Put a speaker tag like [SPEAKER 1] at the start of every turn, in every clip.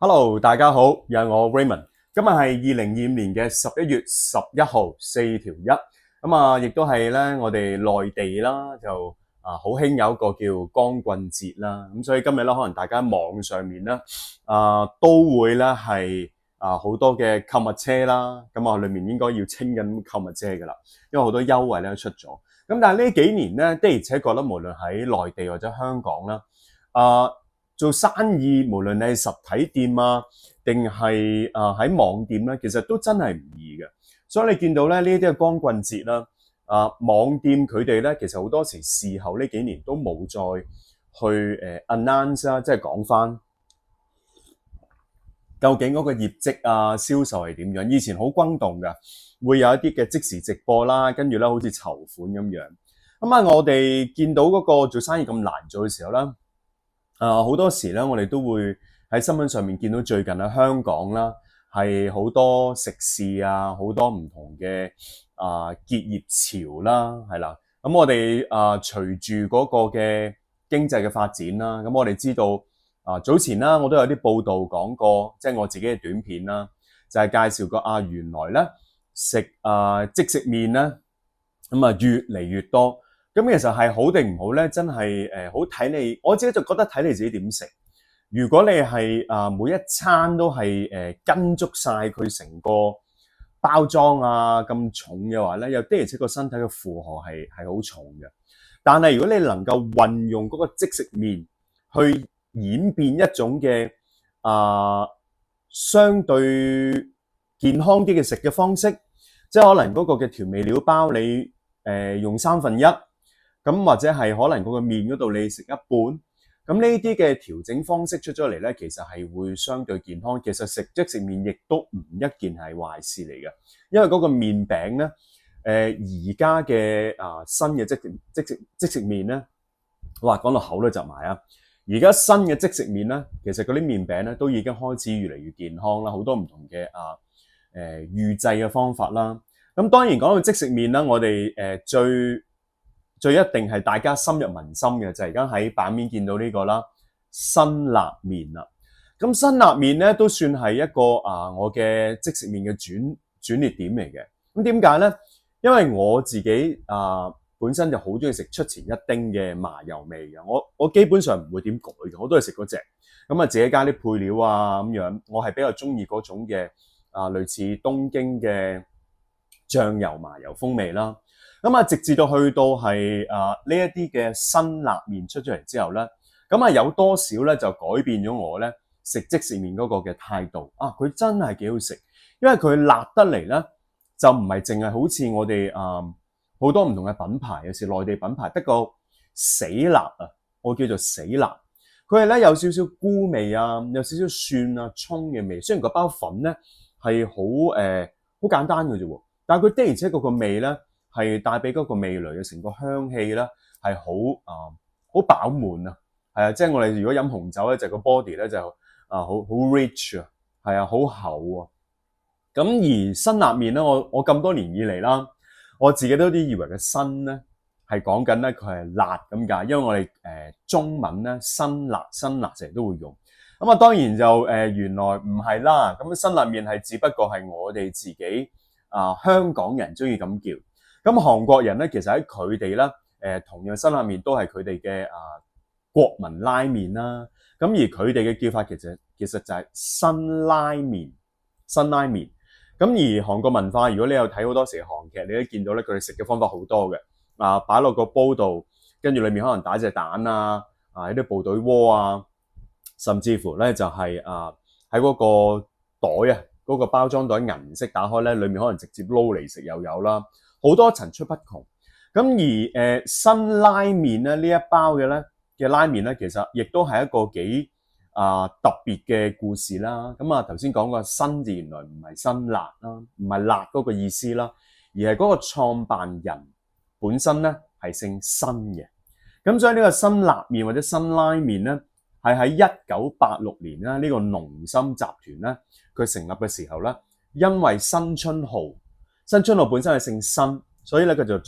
[SPEAKER 1] Hello，大家好，又係我 Raymond。今日係2025年嘅11月11號，4條一。亦都係咧，我哋內地啦，就好興有一個叫光棍節啦。咁所以今日咧，可能大家喺網上面咧，都會咧係好多嘅購物車啦。裏面應該要清緊購物車噶啦，因為好多優惠咧出咗。咁但係呢幾年咧，的而且確咧，無論喺內地或者香港啦，做生意，無論你係實體店啊，定係喺網店咧，其實都真係唔易嘅。所以你見到咧呢啲嘅光棍節啦，網店佢哋咧，其實好多時事後呢幾年都冇再去announce 啦，即係講翻究竟嗰個業績啊、銷售係點樣。以前好轟動㗎，會有一啲嘅即時直播啦，跟住咧好似籌款咁樣。我哋見到嗰個做生意咁難做嘅時候咧。好多時咧，我哋都會喺新聞上面見到最近喺香港啦，係好多食肆啊，好多唔同嘅結業潮啦，係啦。我哋隨住嗰個嘅經濟嘅發展啦，我哋知道早前啦，我都有啲報道講過，即係我自己嘅短片啦，就係介紹過原來咧食即食麵咧，越嚟越多。咁其實係好定唔好咧？真係好睇你，我自己就覺得睇你自己點食。如果你係每一餐都係跟足晒佢成個包裝咁重嘅話咧，又的而且確身體嘅負荷係好重嘅。但係如果你能夠運用嗰個即食麵去演變一種嘅相對健康啲嘅食嘅方式，即係可能嗰個嘅調味料包你用1/3。咁或者係可能嗰個麵嗰度你食一半，咁呢啲嘅調整方式出咗嚟咧，其實係會相對健康。其實食即食麵亦都唔一件係壞事嚟嘅，因為嗰個麵餅咧，而家嘅新嘅即食麵咧，哇講到口都窒埋啊！而家新嘅即食麵咧，其實嗰啲麵餅咧都已經開始越嚟越健康啦，好多唔同嘅預製嘅方法啦。咁當然講到即食麵啦，我哋最一定係大家深入民心嘅就係而家喺版面見到呢個啦，辛辣麵啦。咁辛辣麵咧都算係一個我嘅即食麵嘅轉捩點嚟嘅。咁點解咧？因為我自己本身就好中意食出前一丁嘅麻油味嘅。我基本上唔會點改嘅，我都係食嗰隻。自己加啲配料咁樣，我係比較中意嗰種嘅類似東京嘅醬油麻油風味啦。直至到去到係呢一啲嘅辛辣麵出咗嚟之後咧，有多少咧就改變咗我咧食即食麵嗰個嘅態度佢真係幾好食，因為佢辣得嚟咧就唔係淨係好似我哋好多唔同嘅品牌，有時內地品牌得個死辣我叫做死辣，佢係咧有少少菇味有少少蒜葱嘅味。雖然個包粉咧係好簡單嘅啫喎，但係佢的而且確個味咧係帶俾嗰個味蕾嘅成個香氣咧係好飽滿即係我哋如果飲紅酒咧就個 body 咧就好 rich 好厚咁而辛辣麵咧，我咁多年以嚟啦，我自己都有啲以為嘅辛咧係講緊咧佢係辣咁解，因為我哋中文咧辛辣成日都會用。當然就原來唔係啦，咁辛辣麵係只不過係我哋自己香港人中意咁叫。咁韓國人咧，其實喺佢哋咧，同樣辛辣麵都係佢哋嘅國民拉麵啦。咁而佢哋嘅叫法其實就係辛拉麵。咁而韓國文化，如果你有睇好多時韓劇，你都見到咧，佢哋食嘅方法好多嘅。擺落個煲度，跟住裏面可能打隻蛋一啲部隊鍋甚至乎咧就係喺嗰個袋嗰個包裝袋銀色打開咧，裏面可能直接撈嚟食又有啦。好多層出不窮，咁而辛拉麵咧呢一包嘅拉麵咧，其實亦都係一個幾特別嘅故事啦。頭先講個辛字原來唔係辛辣啦，唔係辣嗰個意思啦，而係嗰個創辦人本身咧係姓辛嘅。咁所以呢個辛辣麵或者辛拉麵咧，係喺1986年啦，呢個農心集團咧佢成立嘅時候咧，因為新春號本身係姓辛，所以咧佢就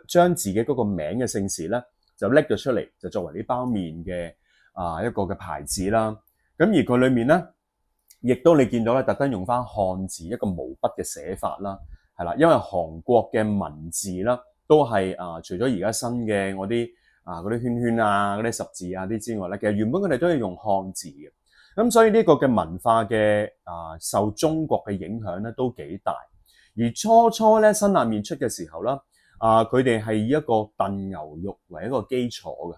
[SPEAKER 1] 將自己嗰個名嘅姓氏咧就拎咗出嚟，就作為呢包麵嘅一個嘅牌子啦。咁而佢裏面咧亦都你見到咧，特登用翻漢字一個毛筆嘅寫法啦，係啦，因為韓國嘅文字啦，都係除咗而家新嘅嗰啲圈圈啊、嗰啲十字啊啲之外咧，其實原本佢哋都係用漢字嘅。咁所以呢個嘅文化嘅受中國嘅影響咧都幾大。而初咧辛辣麵出嘅時候啦，佢哋係以一個燉牛肉為一個基礎嘅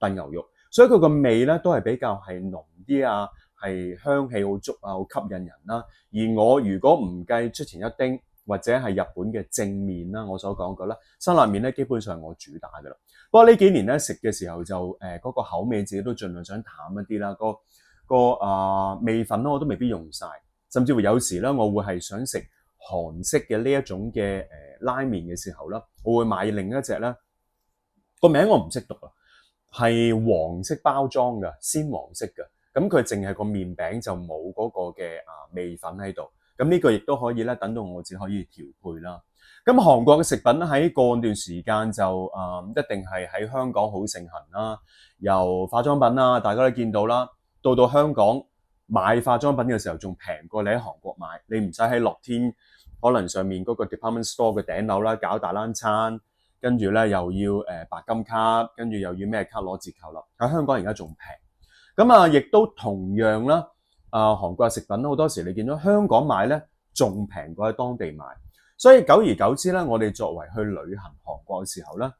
[SPEAKER 1] 燉牛肉，所以佢個味咧都係比較係濃啲啊，係香氣好足啊，好吸引人啦。而我如果唔計出前一丁或者係日本嘅正麵啦，我所講嘅啦，辛辣麵咧基本上我主打㗎啦。不過呢幾年咧食嘅時候就嗰個口味自己都盡量想淡一啲啦，味粉咧我都未必用晒，甚至乎有時咧我會係想食韓式嘅呢一種嘅拉麵嘅時候啦，我會買另一隻咧，個名我唔識讀啊，係黃色包裝嘅，鮮黃色嘅，咁佢淨係個麵餅就冇嗰個嘅味粉喺度，咁呢個亦都可以咧，等到我只可以調配啦。咁韓國嘅食品喺過段時間就一定係喺香港好盛行啦，由化妝品啦，大家都見到啦，到香港買化妝品嘅時候仲平過你喺韓國買，你唔使喺樂天可能上面嗰個 department store 嘅頂樓啦，搞大冷餐，跟住咧又要白金卡，跟住又要咩卡攞折扣啦。喺香港而家仲平，咁亦都同樣啦。韓國嘅食品好多時你見到香港買咧仲平過喺當地買，所以久而久之咧，我哋作為去旅行韓國嘅時候咧，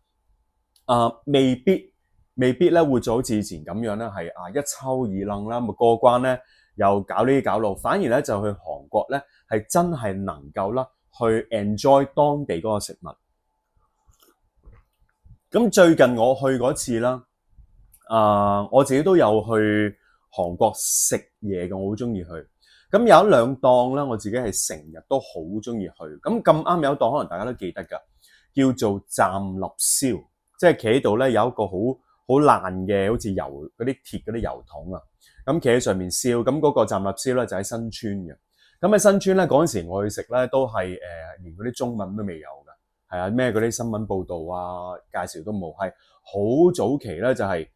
[SPEAKER 1] 未必咧會做好似以前咁樣咧，係一抽二楞啦，咁過關咧又搞呢啲搞路，反而咧就去韓國咧係真係能夠啦去 enjoy 當地嗰個食物。咁最近我去嗰次啦，我自己都有去韓國食嘢嘅，我好中意去。咁有一兩檔咧，我自己係成日都好中意去。咁咁啱有一檔可能大家都記得㗎，叫做站立燒，即係企喺度咧有一個好爛嘅，好似油嗰啲鐵嗰啲油桶啊，咁企喺上面燒。咁嗰個站立燒咧就喺新村嘅。咁喺新村咧嗰陣時我去食咧都係連嗰啲中文都未有㗎，係啊，咩嗰啲新聞報導啊介紹都冇，係好早期咧就係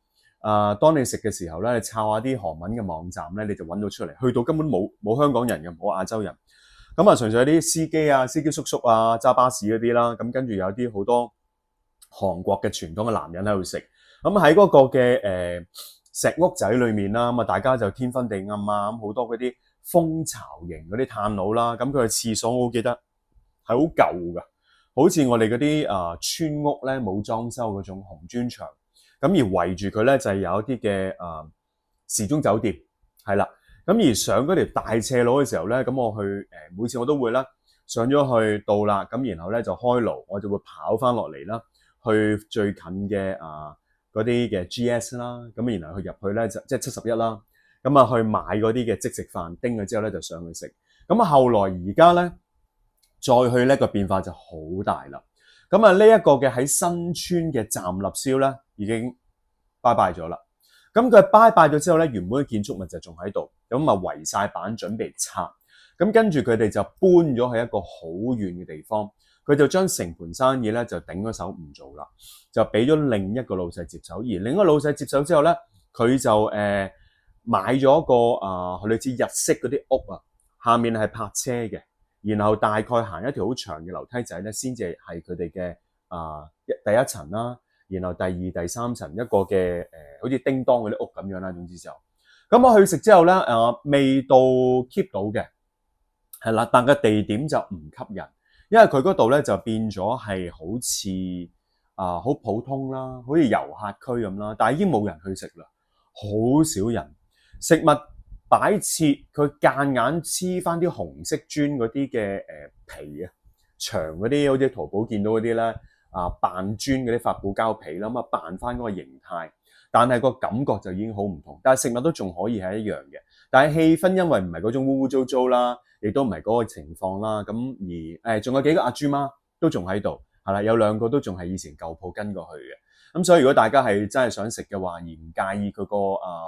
[SPEAKER 1] 當你食嘅時候咧，你抄下啲韓文嘅網站咧，你就揾到出嚟。去到根本冇香港人嘅，冇亞洲人。咁純粹有啲司機啊、司機叔叔啊、揸巴士嗰啲啦。咁跟住有啲好多韓國嘅傳統嘅男人喺度食。咁喺嗰個嘅石屋仔裏面啦，咁大家就天昏地暗啊，咁好多嗰啲蜂巢型嗰啲炭爐啦。咁佢嘅廁所我好記得係好舊㗎，好似我哋嗰啲村屋咧冇裝修嗰種紅磚牆。咁而圍住佢咧就係有一啲嘅時鐘酒店係啦。咁而上嗰條大斜路嘅時候咧，咁我去每次我都會啦，上咗去到啦，咁然後咧就開爐，我就會跑翻落嚟啦，去最近嘅嗰啲嘅 GS 啦，咁然後去入去咧就即係71啦，咁去買嗰啲嘅即食飯，叮咗之後咧就上去食。咁後來而家咧再去咧個變化就好大啦。咁呢一個嘅喺新村嘅站立燒咧已經拜拜咗啦。咁佢拜拜咗之後咧，原本嘅建築物就仲喺度，咁圍晒板準備拆。咁跟住佢哋就搬咗去一個好遠嘅地方，佢就將成盤生意咧就頂咗手唔做啦，就俾咗另一個老細接手。而另一個老細接手之後咧，佢就買咗個類似日式嗰啲屋啊，下面係泊車嘅。然後大概行一條好長嘅樓梯仔咧，先至係佢哋嘅第一層啦。然後第二、第三層一個嘅好似叮當嗰啲屋咁樣啦。總之就咁我去食之後咧，味道 keep 到嘅係啦，但個地點就唔吸引，因為佢嗰度咧就變咗係好似好普通啦，好似遊客區咁啦。但係已經冇人去食啦，好少人。食物擺設佢間硬黐翻啲紅色磚嗰啲嘅皮啊，牆嗰啲好似淘寶見到嗰啲咧扮磚嗰啲發泡膠皮啦，咁扮翻嗰個形態，但係個感覺就已經好唔同。但係食物都仲可以係一樣嘅，但係氣氛因為唔係嗰種烏烏糟糟啦，亦都唔係嗰個情況啦。咁而仲有幾個阿豬媽都仲喺度，係啦，有兩個都仲係以前舊鋪跟過去嘅。咁所以如果大家係真係想食嘅話，而唔介意佢個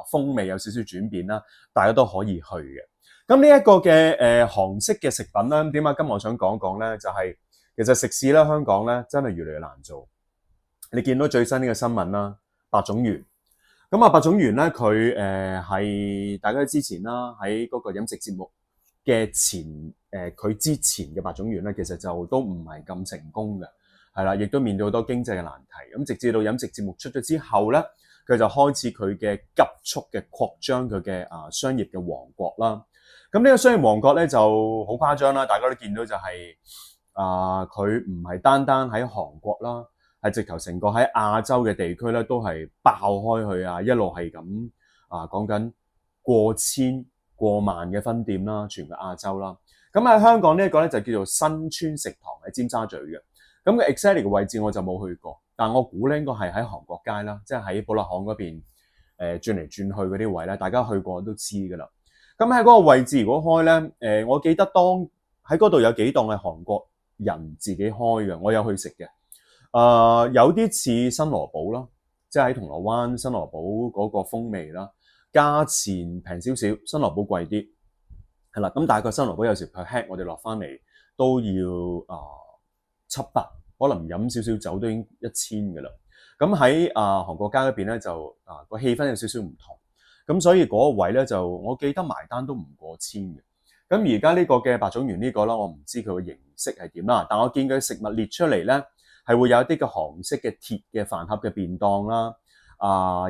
[SPEAKER 1] 風味有少少轉變啦，大家都可以去嘅。咁呢一個嘅韓式嘅食品啦，點解今日我想講講咧？就係其實食肆咧，香港咧真係越嚟越難做。你見到最新呢個新聞啦，白種元咁啊，白種元咧，佢係大家之前啦，喺嗰個飲食節目嘅佢之前嘅白種元咧，其實就都唔係咁成功嘅，係啦，亦都面對好多經濟嘅難題。咁直至到飲食節目出咗之後咧，佢就開始佢嘅急速嘅擴張佢嘅商業嘅王國啦。咁呢個商業王國咧就好誇張啦，大家都見到就係佢唔係單單喺韓國啦。係直頭成個喺亞洲嘅地區咧，都係爆開去啊！一路係咁講緊過千過萬嘅分店啦，全個亞洲啦。咁喺香港呢一個咧就叫做新村食堂喺尖沙咀嘅。咁個 exactly 嘅位置我就冇去過，但我估咧應該係喺韓國街啦，即係喺寶勒巷嗰邊轉嚟轉去嗰啲位咧，大家去過都知㗎啦。咁喺嗰個位置如果開咧，我記得當喺嗰度有幾檔係韓國人自己開嘅，我有去食嘅。有啲似新羅堡啦，即係喺銅鑼灣新羅堡嗰個風味啦，價錢平少少，新羅堡貴啲，係啦。咁大概新羅堡有時 per head 我哋落翻嚟都要700，可能飲少少酒都已經1000㗎啦。咁喺韓國街嗰邊咧就個氣氛有少少唔同，咁所以嗰個位咧就我記得埋單都唔過千嘅。咁而家呢個嘅白種元呢個啦，我唔知佢個形式係點啦，但我見佢食物列出嚟咧。係會有一啲嘅韓式嘅鐵嘅飯盒嘅便當啦，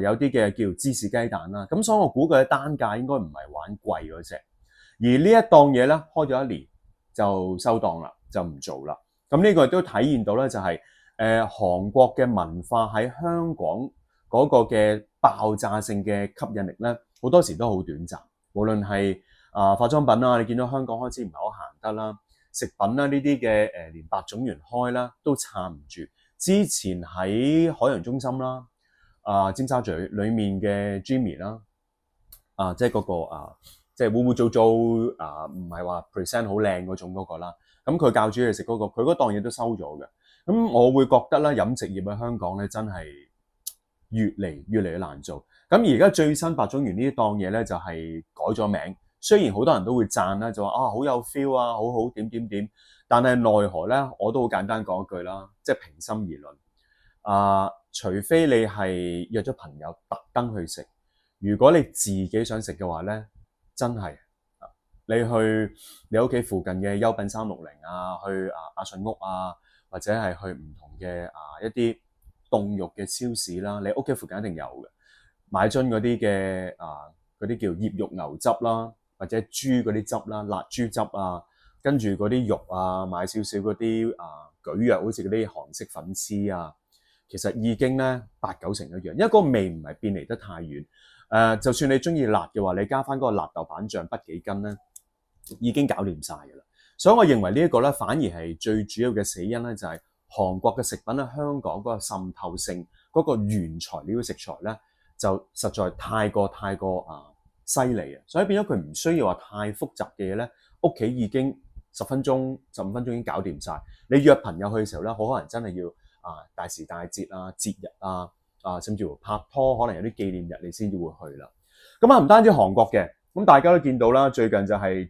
[SPEAKER 1] 有啲嘅叫芝士雞蛋啦，咁所以我估佢嘅單價應該唔係玩貴嗰隻。而呢一檔嘢咧開咗1年就收檔啦，就唔做啦。咁呢個亦都體現到咧就係韓國嘅文化喺香港嗰個嘅爆炸性嘅吸引力咧，好多時都好短暫。無論係化妝品啦，你見到香港開始唔係好行得啦。食品啦，呢啲嘅連白種元開啦都撐唔住。之前喺海洋中心啦，尖沙咀裡面嘅 Jimmy 啦，即係嗰個即係污污糟糟唔係話 present 好靚嗰種嗰個啦。咁佢教煮嘢食嗰個，佢嗰檔嘢都收咗嘅。咁我會覺得咧，飲食業喺香港咧真係越嚟越難做。咁而家最新白種元呢啲檔嘢咧就係改咗名。雖然好多人都會讚啦，就話好有 feel 啊，好好點，但係奈何咧，我都好簡單講一句啦，即係平心而論，除非你係約咗朋友特登去食，如果你自己想食嘅話咧，真係你去你屋企附近嘅優品360去阿信屋或者係去唔同嘅一啲凍肉嘅超市啦，你屋企附近一定有嘅，買樽嗰啲嘅嗰啲叫醃肉牛汁啦。或者豬嗰啲汁啦，辣豬汁跟住嗰啲肉買少少嗰啲蒟蒻，好似嗰啲韓式粉絲其實已經咧8、9成一樣，因為個味唔係變離得太遠。就算你中意辣嘅話，你加翻嗰個辣豆瓣醬不幾斤咧，已經搞掂晒㗎啦。所以我認為呢一個咧，反而係最主要嘅死因咧，就係韓國嘅食品喺香港嗰個滲透性，嗰個原材料嘅食材咧，就實在太過犀利啊！所以變咗佢唔需要話太複雜嘅嘢咧，屋企已經10分鐘、15分鐘已經搞掂晒。你約朋友去嘅時候咧，好可能真係要大時大節節日甚至乎拍拖，可能有啲紀念日你先至會去啦。咁唔單止韓國嘅，咁大家都見到啦，最近就係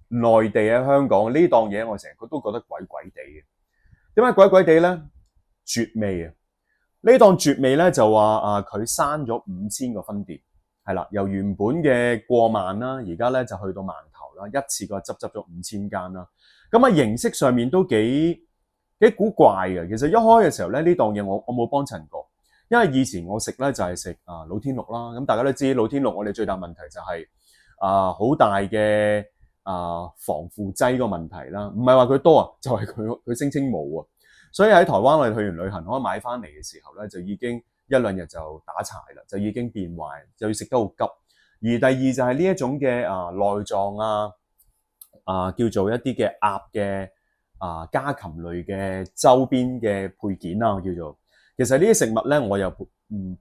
[SPEAKER 1] 內地喺香港呢檔嘢，我成日都覺得鬼鬼地嘅。點解鬼鬼地咧？絕味啊！呢檔絕味咧就話佢閂咗5000個分店。係啦，由原本嘅過萬啦，而家咧就去到萬頭啦，一次過執咗5000間啦。咁形式上面都幾古怪嘅。其實一開嘅時候咧，呢檔嘢我冇幫襯過，因為以前我食咧就係食老天祿啦。咁大家都知老天祿我哋最大問題就係好大嘅防腐劑個問題啦，唔係話佢多就係佢聲稱冇啊。所以喺台灣我哋去完旅行可以買翻嚟嘅時候咧，就已經1、2日就打柴啦，就已經變壞，就要食得好急。而第二就係呢一種嘅內臟叫做一啲嘅鴨嘅家禽類嘅周邊嘅配件叫做。其實呢啲食物咧，我又普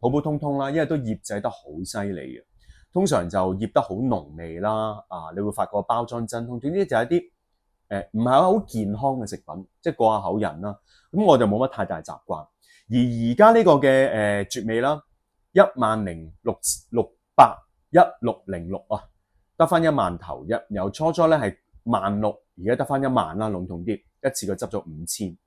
[SPEAKER 1] 普通通啦，因為都醃製得好犀利嘅。通常就醃得好濃味啦，你會發覺包裝真空。總之就係一啲唔係好健康嘅食品，即係過下口癮啦。咁我就冇乜太大習慣。而家呢個嘅絕味啦，106,600 1606得翻1萬頭由初咧係16000，而家得翻1萬啦，籠統啲，一次過執咗5000。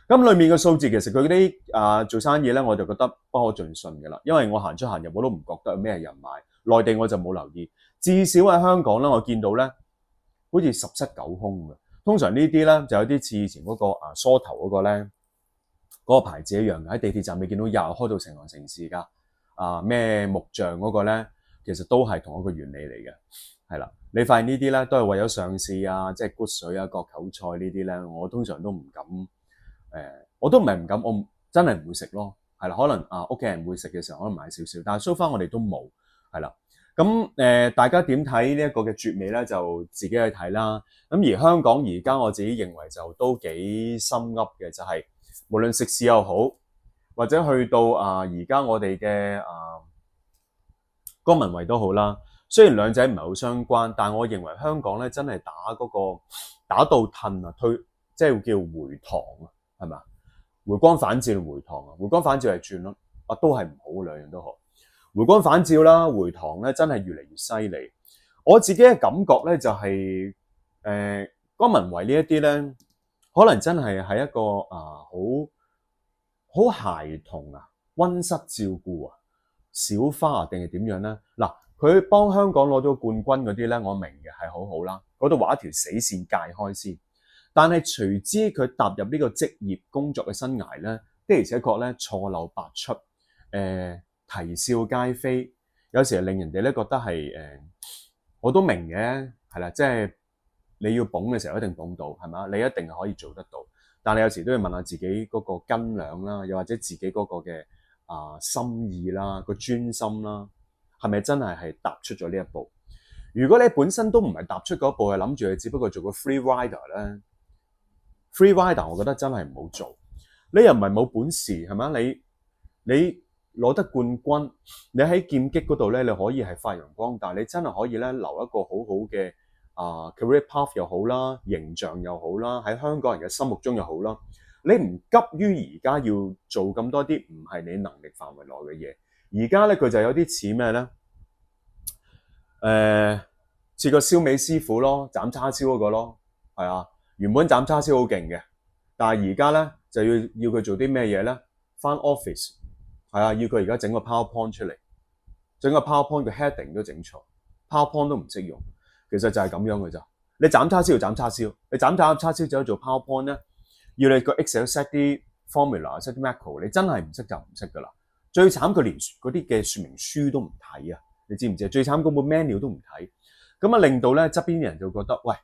[SPEAKER 1] 咁裡面嘅數字其實佢啲做生意咧，我就覺得不可盡信嘅啦，因為我行出行入我都唔覺得有咩人買。內地我就冇留意，至少喺香港咧，我見到咧好似十室九空嘅。通常呢啲咧就有啲似以前嗰個梳頭嗰個咧嗰個牌子一樣嘅，喺地鐵站你見到又開到成行成市㗎。咩木匠嗰個咧，其實都係同一個原理嚟嘅，係啦。你發現呢啲咧都係為咗上市啊，即係骨水啊、割韭菜呢啲咧，我通常都唔敢。我都唔係唔敢，我真係唔會食咯，係啦。可能屋企人會食嘅時候，可能買少少，但係 so far我哋都冇，係啦。咁大家點睇呢一個嘅絕味咧，就自己去睇啦。咁而香港而家我自己認為就都幾心噏嘅，就係無論食肆又好，或者去到而家我哋嘅江文圍都好啦。雖然兩者唔係好相關，但我認為香港咧真係打到褪啊，即係叫回塘啊，係咪？回光返照回塘啊，回光返照係轉咯，都係唔好，兩樣都好。回光返照啦，回塘咧真係越嚟越犀利。我自己嘅感覺咧就係江文圍呢一啲咧，可能真係喺一個好孩童溫室照顧小花定係點樣咧？嗱，佢幫香港攞咗冠軍嗰啲咧，我明嘅係好好啦，嗰度畫一條死線界開先。但係隨之佢踏入呢個職業工作嘅生涯咧，的而且確咧錯漏百出，啼笑皆非，有時係令人哋咧覺得係我都明嘅，係啦，即係你要捧嘅時候一定捧到，係嘛？你一定可以做得到，但係有時都要問下自己嗰個斤兩啦，又或者自己嗰個嘅心意啦，個專心啦，係咪真係踏出咗呢一步？如果你本身都唔係踏出嗰一步，係諗住你只不過做個 free rider 咧。Free rider 我覺得真係唔好做，你又唔係冇本事係嘛？你攞得冠軍，你喺劍擊嗰度咧，你可以係發揚光大，你真係可以咧留一個好好嘅career path 又好啦，形象又好啦，喺香港人嘅心目中又好啦。你唔急於而家要做咁多啲唔係你能力範圍內嘅嘢，而家咧佢就有啲似咩咧？似個燒味師傅咯，斬叉燒嗰個咯，係啊。原本斬叉燒好勁嘅，但係而家咧就要佢做啲咩嘢咧？返 office 係啊，要佢而家整個 PowerPoint 出嚟，整個 PowerPoint 嘅 heading 都整錯 ，PowerPoint 都唔識用，其實就係咁樣嘅咋。你斬叉燒就斬叉燒，你斬叉燒走去做 PowerPoint 咧，要你個 Excel set 啲 formula、set 啲 macro， 你真係唔識就唔識噶啦。最慘佢連嗰啲嘅說明書都唔睇啊！你知唔知啊？最慘嗰本 menu 都唔睇，咁令到咧側邊啲人就覺得喂，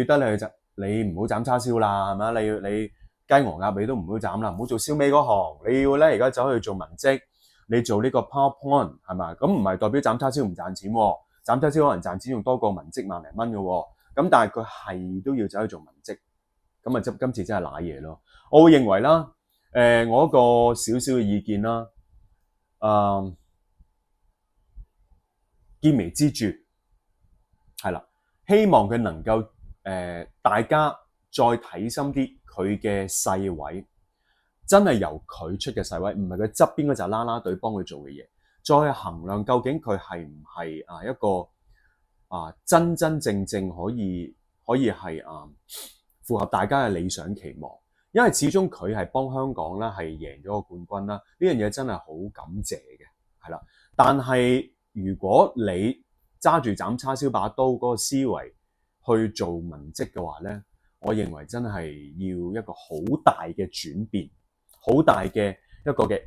[SPEAKER 1] 叫得你去你唔好斬叉燒啦，係咪？你雞鵝鴨尾都唔好斬啦，唔好做燒味嗰行。你要咧而家走去做文職，你做呢個 PowerPoint 係咪？咁唔係代表斬叉燒唔賺錢喎，斬叉燒可能賺錢仲多過文職萬零蚊嘅喎。咁但係佢係都要走去做文職，咁啊今次真係瀨嘢咯。我會認為啦，我一個少少嘅意見啦，見微知著係啦，希望佢能夠。大家再睇深啲佢嘅細位，真係由佢出嘅細位，唔係佢側邊嗰隻啦啦隊幫佢做嘅嘢，再衡量究竟佢係唔係一個真真正正可以係符合大家嘅理想期望，因為始終佢係幫香港咧係贏咗個冠軍啦，呢樣嘢真係好感謝嘅，係啦。但係如果你揸住斬叉燒把刀嗰個思維，去做文職嘅話咧，我認為真係要一個好大嘅轉變，好大嘅一個嘅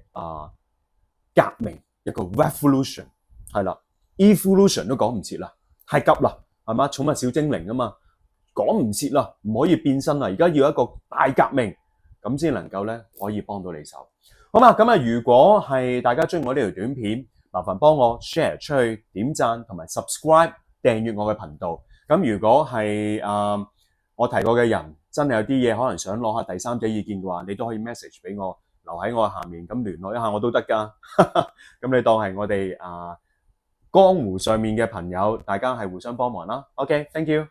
[SPEAKER 1] 革命，一個 revolution 係啦 ，evolution 都講唔切啦，太急啦，係嘛？寵物小精靈啊嘛，講唔切啦，唔可以變身啦，而家要一個大革命，咁先能夠咧可以幫到你手。好嘛，咁如果係大家中意我呢條短片，麻煩幫我 share 出去，點讚同埋 subscribe 訂閱我嘅頻道。咁如果係我提過嘅人真係有啲嘢可能想攞下第三者意見嘅話，你都可以 message 俾我，留喺我下面，咁聯絡一下我都得㗎。咁你當係我哋江湖上面嘅朋友，大家係互相幫忙啦。OK，thank you。